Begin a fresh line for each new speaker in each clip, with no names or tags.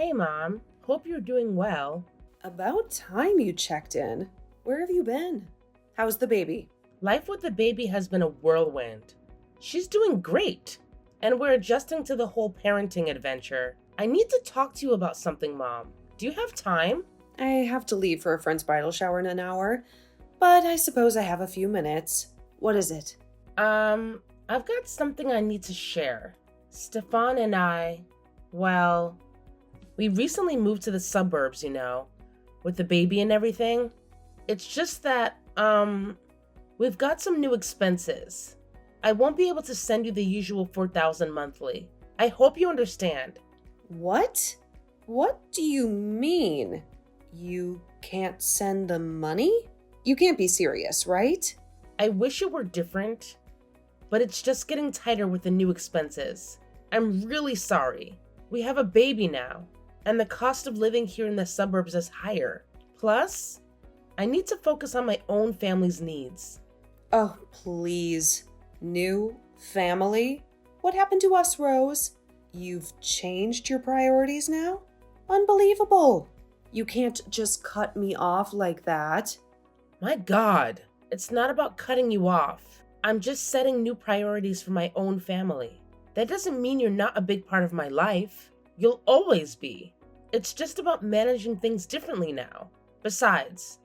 Hey, Mom. Hope you're doing well.
About time you checked in. Where have you been? How's the baby?
Life with the baby has been a whirlwind. She's doing great, and we're adjusting to the whole parenting adventure. I need to talk to you about something, Mom. Do you have time?
I have to leave for a friend's bridal shower in an hour, but I suppose I have a few minutes. What is it?
I've got something I need to share. Stefan and well, we recently moved to the suburbs, with the baby and everything. It's just that, we've got some new expenses. I won't be able to send you the usual $4,000 monthly. I hope you understand.
What? What do you mean? You can't send the money? You can't be serious, right?
I wish it were different, but it's just getting tighter with the new expenses. I'm really sorry. We have a baby now, and the cost of living here in the suburbs is higher. Plus, I need to focus on my own family's needs.
Oh, please. New family? What happened to us, Rose? You've changed your priorities now? Unbelievable. You can't just cut me off like that.
My God, it's not about cutting you off. I'm just setting new priorities for my own family. That doesn't mean you're not a big part of my life. You'll always be. It's just about managing things differently now. Besides,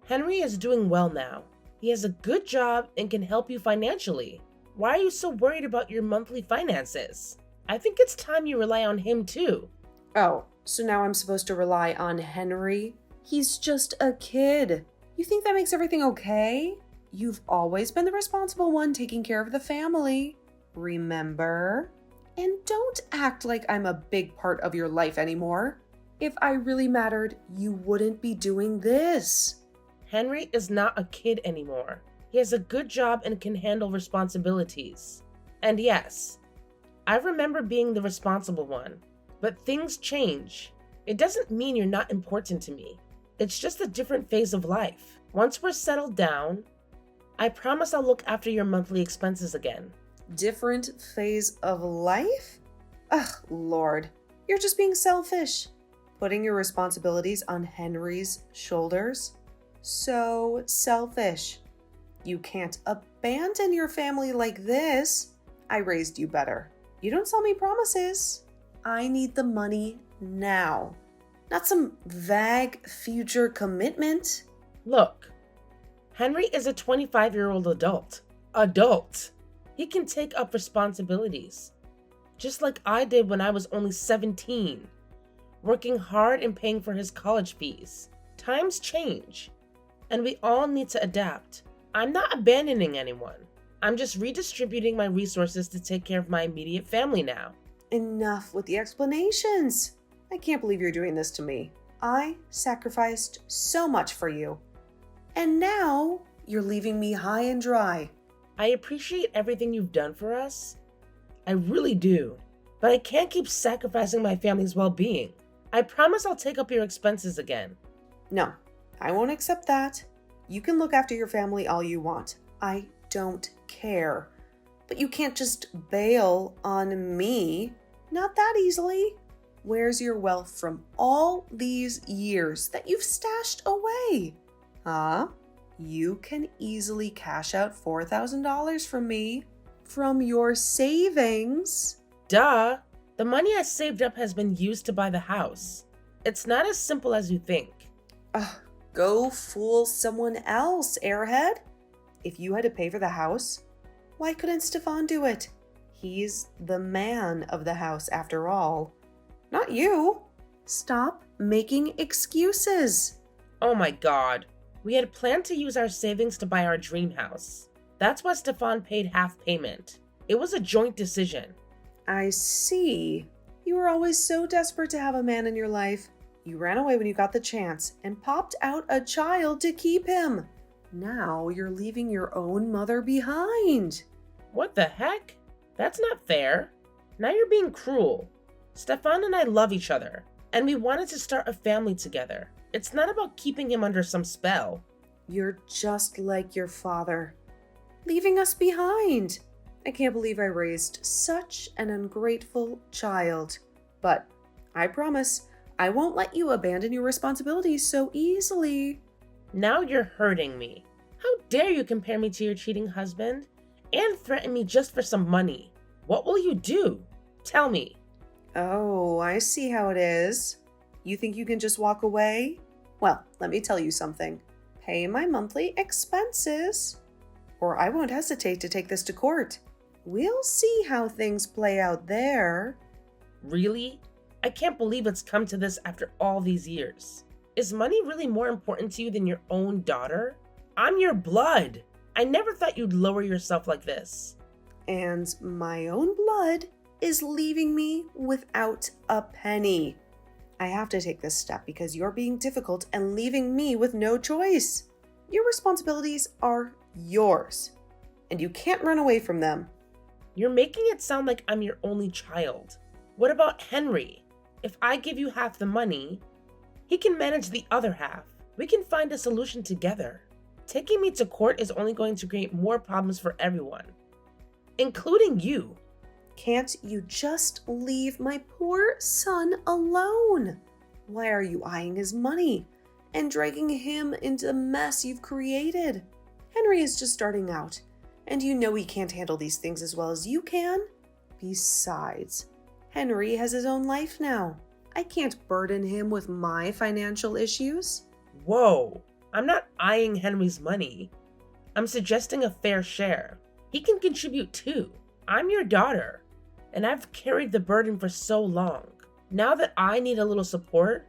Henry is doing well now. He has a good job and can help you financially. Why are you so worried about your monthly finances? I think it's time you rely on him too.
Oh, so now I'm supposed to rely on Henry? He's just a kid. You think that makes everything okay? You've always been the responsible one taking care of the family. Remember? And don't act like I'm a big part of your life anymore. If I really mattered, you wouldn't be doing this.
Henry is not a kid anymore. He has a good job and can handle responsibilities. And yes, I remember being the responsible one, but things change. It doesn't mean you're not important to me. It's just a different phase of life. Once we're settled down, I promise I'll look after your monthly expenses again.
Different phase of life? Ugh, Lord, you're just being selfish. Putting your responsibilities on Henry's shoulders? So selfish. You can't abandon your family like this. I raised you better. You don't sell me promises. I need the money now, not some vague future commitment.
Look, Henry is a 25-year-old adult. He can take up responsibilities, just like I did when I was only 17, working hard and paying for his college fees. Times change, and we all need to adapt. I'm not abandoning anyone. I'm just redistributing my resources to take care of my immediate family now.
Enough with the explanations. I can't believe you're doing this to me. I sacrificed so much for you. And now you're leaving me high and dry.
I appreciate everything you've done for us. I really do. But I can't keep sacrificing my family's well-being. I promise I'll take up your expenses again.
No, I won't accept that. You can look after your family all you want. I don't care. But you can't just bail on me. Not that easily. Where's your wealth from all these years that you've stashed away? Huh? You can easily cash out $4,000 from me. From your savings.
Duh! The money I saved up has been used to buy the house. It's not as simple as you think.
Go fool someone else, airhead. If you had to pay for the house, why couldn't Stefan do it? He's the man of the house after all. Not you. Stop making excuses.
Oh my God. We had planned to use our savings to buy our dream house. That's why Stefan paid half payment. It was a joint decision.
I see. You were always so desperate to have a man in your life. You ran away when you got the chance and popped out a child to keep him. Now you're leaving your own mother behind.
What the heck? That's not fair. Now you're being cruel. Stefan and I love each other, and we wanted to start a family together. It's not about keeping him under some spell.
You're just like your father, leaving us behind. I can't believe I raised such an ungrateful child. But I promise I won't let you abandon your responsibilities so easily.
Now you're hurting me. How dare you compare me to your cheating husband and threaten me just for some money? What will you do? Tell me.
Oh, I see how it is. You think you can just walk away? Well, let me tell you something. Pay my monthly expenses, or I won't hesitate to take this to court. We'll see how things play out there.
Really? I can't believe it's come to this after all these years. Is money really more important to you than your own daughter? I'm your blood. I never thought you'd lower yourself like this.
And my own blood is leaving me without a penny. I have to take this step because you're being difficult and leaving me with no choice. Your responsibilities are yours, and you can't run away from them.
You're making it sound like I'm your only child. What about Henry? If I give you half the money, he can manage the other half. We can find a solution together. Taking me to court is only going to create more problems for everyone, including you.
Can't you just leave my poor son alone? Why are you eyeing his money and dragging him into the mess you've created? Henry is just starting out, and you know he can't handle these things as well as you can. Besides, Henry has his own life now. I can't burden him with my financial issues.
Whoa, I'm not eyeing Henry's money. I'm suggesting a fair share. He can contribute too. I'm your daughter, and I've carried the burden for so long. Now that I need a little support,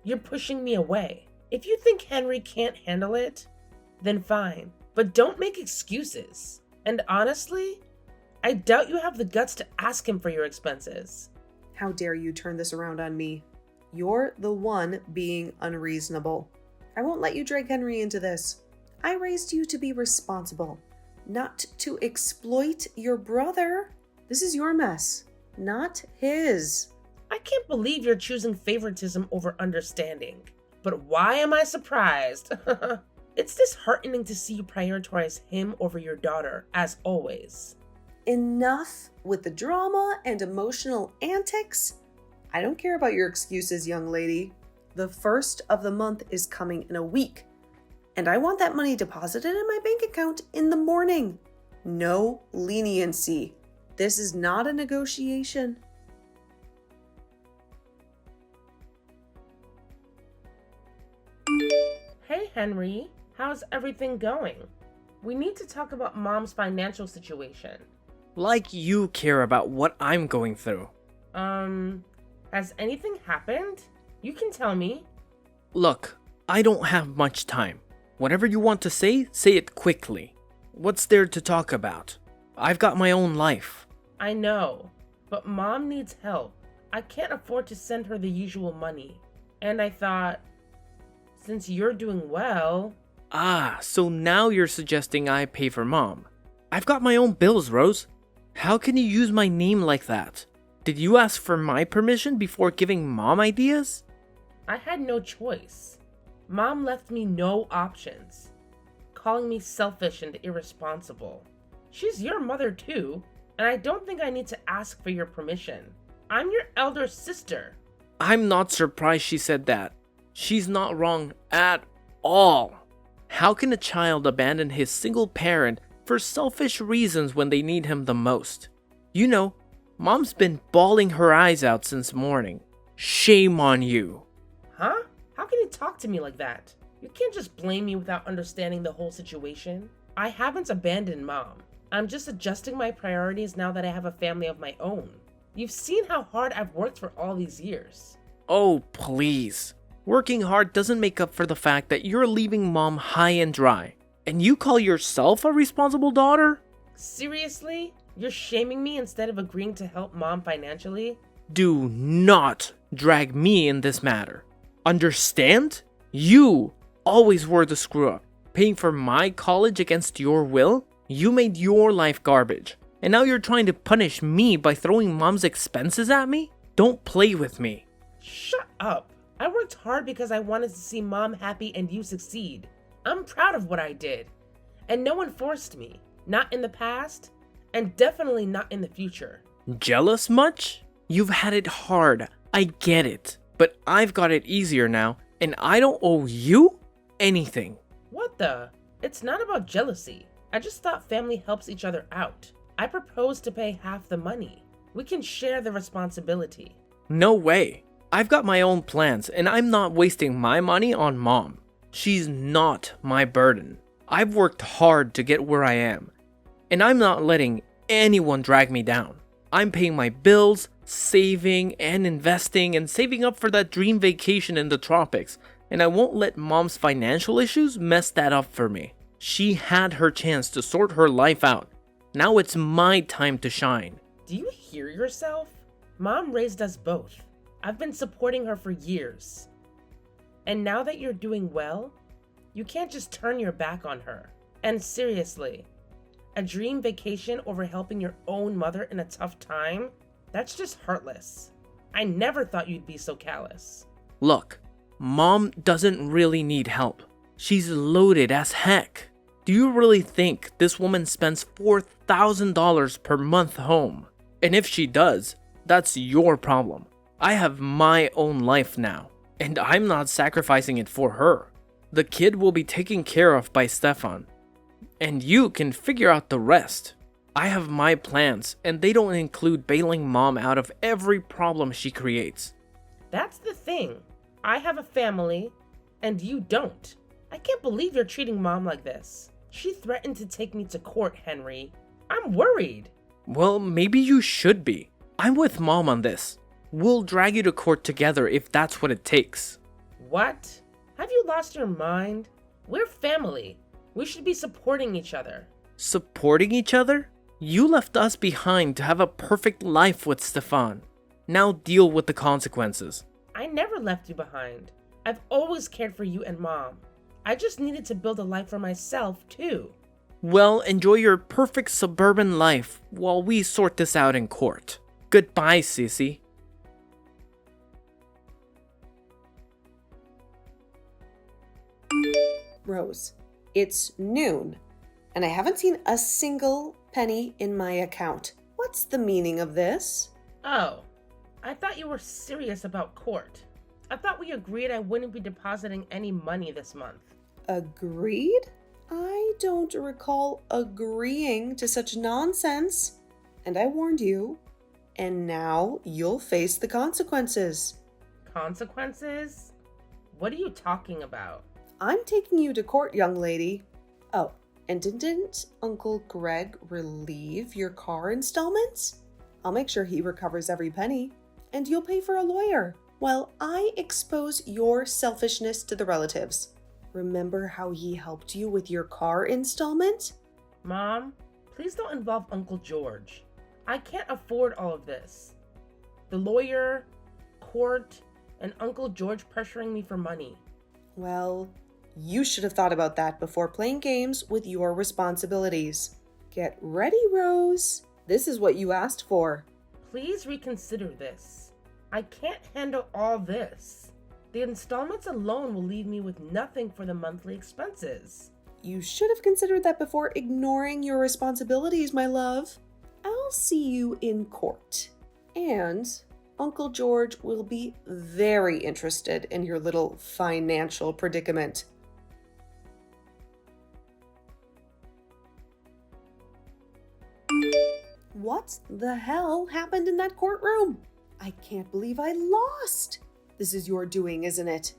you're pushing me away. If you think Henry can't handle it, then fine, but don't make excuses. And honestly, I doubt you have the guts to ask him for your expenses.
How dare you turn this around on me? You're the one being unreasonable. I won't let you drag Henry into this. I raised you to be responsible, not to exploit your brother. This is your mess, not his.
I can't believe you're choosing favoritism over understanding. But why am I surprised? It's disheartening to see you prioritize him over your daughter, as always.
Enough with the drama and emotional antics. I don't care about your excuses, young lady. The first of the month is coming in a week, and I want that money deposited in my bank account in the morning. No leniency. This is not a negotiation.
Hey Henry, how's everything going? We need to talk about Mom's financial situation.
Like you care about what I'm going through.
Has anything happened? You can tell me.
Look, I don't have much time. Whatever you want to say it quickly. What's there to talk about? I've got my own life.
I know, but Mom needs help. I can't afford to send her the usual money. And I thought, since you're doing well...
So now you're suggesting I pay for Mom. I've got my own bills, Rose. How can you use my name like that? Did you ask for my permission before giving Mom ideas?
I had no choice. Mom left me no options, calling me selfish and irresponsible. She's your mother too, and I don't think I need to ask for your permission. I'm your elder sister.
I'm not surprised she said that. She's not wrong at all. How can a child abandon his single parent for selfish reasons when they need him the most? You know, Mom's been bawling her eyes out since morning. Shame on you.
Huh? How can you talk to me like that? You can't just blame me without understanding the whole situation. I haven't abandoned Mom. I'm just adjusting my priorities now that I have a family of my own. You've seen how hard I've worked for all these years.
Oh, please. Working hard doesn't make up for the fact that you're leaving Mom high and dry. And you call yourself a responsible daughter?
Seriously? You're shaming me instead of agreeing to help Mom financially?
Do not drag me in this matter. Understand? You always were the screw-up. Paying for my college against your will? You made your life garbage. And now you're trying to punish me by throwing Mom's expenses at me? Don't play with me.
Shut up. I worked hard because I wanted to see Mom happy and you succeed. I'm proud of what I did. And no one forced me. Not in the past, and definitely not in the future.
Jealous much? You've had it hard. I get it. But I've got it easier now, and I don't owe you anything.
What the? It's not about jealousy. I just thought family helps each other out. I proposed to pay half the money. We can share the responsibility.
No way. I've got my own plans, and I'm not wasting my money on Mom. She's not my burden. I've worked hard to get where I am, and I'm not letting anyone drag me down. I'm paying my bills, saving and investing, and saving up for that dream vacation in the tropics, and I won't let Mom's financial issues mess that up for me. She had her chance to sort her life out. Now it's my time to shine.
Do you hear yourself? Mom raised us both. I've been supporting her for years. And now that you're doing well, you can't just turn your back on her. And seriously, a dream vacation over helping your own mother in a tough time? That's just heartless. I never thought you'd be so callous.
Look, Mom doesn't really need help. She's loaded as heck. Do you really think this woman spends $4,000 per month home? And if she does, that's your problem. I have my own life now, and I'm not sacrificing it for her. The kid will be taken care of by Stefan, and you can figure out the rest. I have my plans, and they don't include bailing Mom out of every problem she creates.
That's the thing. I have a family, and you don't. I can't believe you're treating Mom like this. She threatened to take me to court, Henry. I'm worried.
Well, maybe you should be. I'm with Mom on this. We'll drag you to court together if that's what it takes.
What? Have you lost your mind? We're family. We should be supporting each other.
Supporting each other? You left us behind to have a perfect life with Stefan. Now deal with the consequences.
I never left you behind. I've always cared for you and Mom. I just needed to build a life for myself, too.
Well, enjoy your perfect suburban life while we sort this out in court. Goodbye, sissy.
Rose, it's noon, and I haven't seen a single penny in my account. What's the meaning of this?
Oh, I thought you were serious about court. I thought we agreed I wouldn't be depositing any money this month.
Agreed? I don't recall agreeing to such nonsense. And I warned you. And now you'll face the consequences.
Consequences? What are you talking about?
I'm taking you to court, young lady. Oh, and didn't Uncle Greg relieve your car installments? I'll make sure he recovers every penny. And you'll pay for a lawyer while I expose your selfishness to the relatives. Remember how he helped you with your car installment?
Mom, please don't involve Uncle George. I can't afford all of this. The lawyer, court, and Uncle George pressuring me for money.
Well, you should have thought about that before playing games with your responsibilities. Get ready, Rose. This is what you asked for.
Please reconsider this. I can't handle all this. The installments alone will leave me with nothing for the monthly expenses.
You should have considered that before ignoring your responsibilities, my love. I'll see you in court. And Uncle George will be very interested in your little financial predicament. What the hell happened in that courtroom? I can't believe I lost. This is your doing, isn't it?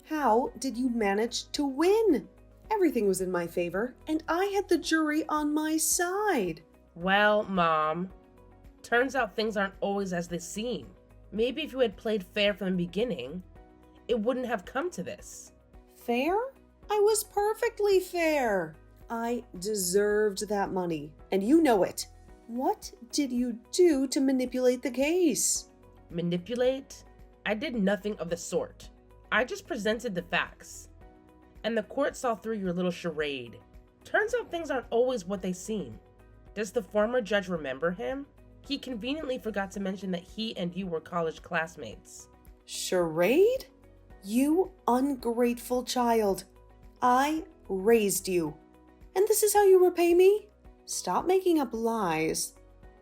How did you manage to win? Everything was in my favor, and I had the jury on my side.
Well, Mom, turns out things aren't always as they seem. Maybe if you had played fair from the beginning, it wouldn't have come to this.
Fair? I was perfectly fair. I deserved that money, and you know it. What did you do to manipulate the case?
Manipulate? I did nothing of the sort. I just presented the facts. And the court saw through your little charade. Turns out things aren't always what they seem. Does the former judge remember him? He conveniently forgot to mention that he and you were college classmates.
Charade? You ungrateful child. I raised you. And this is how you repay me? Stop making up lies.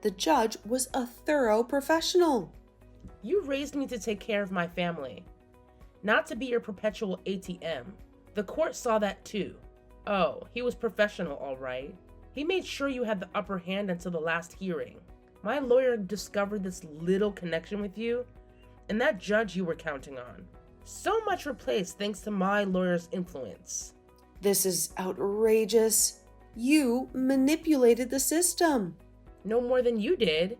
The judge was a thorough professional.
You raised me to take care of my family, not to be your perpetual ATM. The court saw that too. Oh, he was professional, all right. He made sure you had the upper hand until the last hearing. My lawyer discovered this little connection with you and that judge you were counting on. So much replaced thanks to my lawyer's influence.
This is outrageous. You manipulated the system.
No more than you did.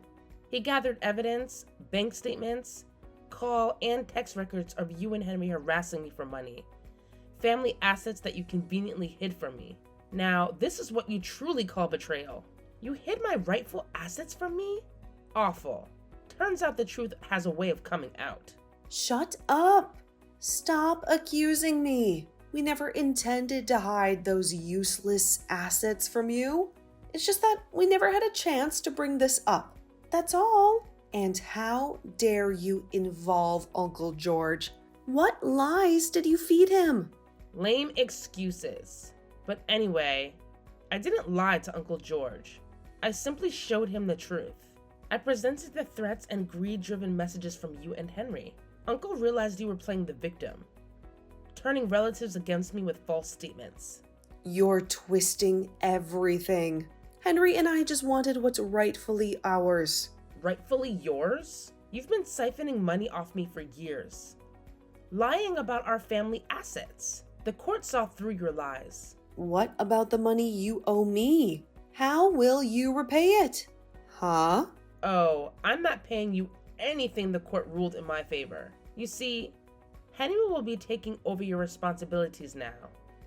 He gathered evidence, bank statements, call and text records of you and Henry harassing me for money. Family assets that you conveniently hid from me. Now, this is what you truly call betrayal. You hid my rightful assets from me? Awful. Turns out the truth has a way of coming out.
Shut up. Stop accusing me. We never intended to hide those useless assets from you. It's just that we never had a chance to bring this up. That's all. And how dare you involve Uncle George? What lies did you feed him?
Lame excuses. But anyway, I didn't lie to Uncle George. I simply showed him the truth. I presented the threats and greed-driven messages from you and Henry. Uncle realized you were playing the victim, turning relatives against me with false statements.
You're twisting everything. Henry and I just wanted what's rightfully ours.
Rightfully yours? You've been siphoning money off me for years. Lying about our family assets. The court saw through your lies.
What about the money you owe me? How will you repay it? Huh?
Oh, I'm not paying you anything the court ruled in my favor. You see, Henry will be taking over your responsibilities now.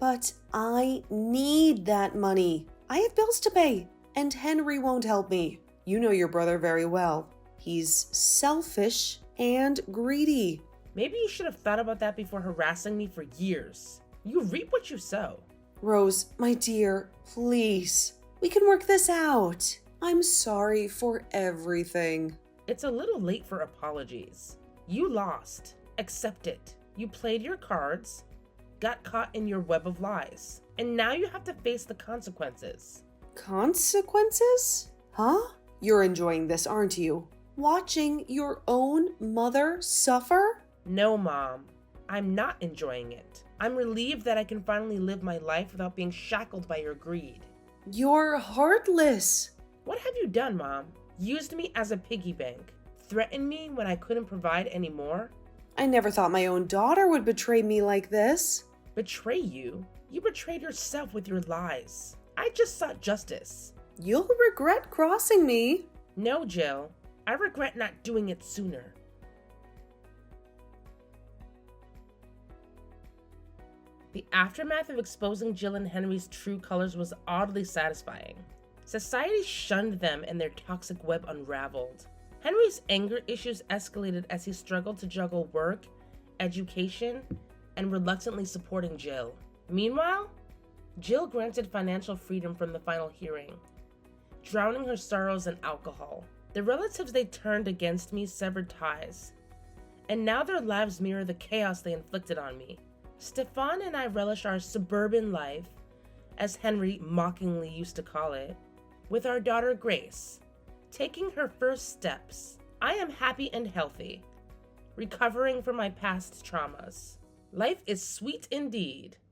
But I need that money. I have bills to pay, and Henry won't help me. You know your brother very well. He's selfish and greedy.
Maybe you should have thought about that before harassing me for years. You reap what you sow.
Rose, my dear, please. We can work this out. I'm sorry for everything.
It's a little late for apologies. You lost. Accept it. You played your cards, got caught in your web of lies, and now you have to face the consequences.
Consequences? Huh? You're enjoying this, aren't you? Watching your own mother suffer?
No, Mom. I'm not enjoying it. I'm relieved that I can finally live my life without being shackled by your greed.
You're heartless.
What have you done, Mom? Used me as a piggy bank? Threatened me when I couldn't provide any more?
I never thought my own daughter would betray me like this.
Betray you? You betrayed yourself with your lies. I just sought justice.
You'll regret crossing me.
No, Jill. I regret not doing it sooner. The aftermath of exposing Jill and Henry's true colors was oddly satisfying. Society shunned them and their toxic web unraveled. Henry's anger issues escalated as he struggled to juggle work, education, and reluctantly supporting Jill. Meanwhile, Jill granted financial freedom from the final hearing, drowning her sorrows in alcohol. The relatives they turned against me severed ties, and now their lives mirror the chaos they inflicted on me. Stefan and I relish our suburban life, as Henry mockingly used to call it, with our daughter Grace, taking her first steps. I am happy and healthy, recovering from my past traumas. Life is sweet indeed.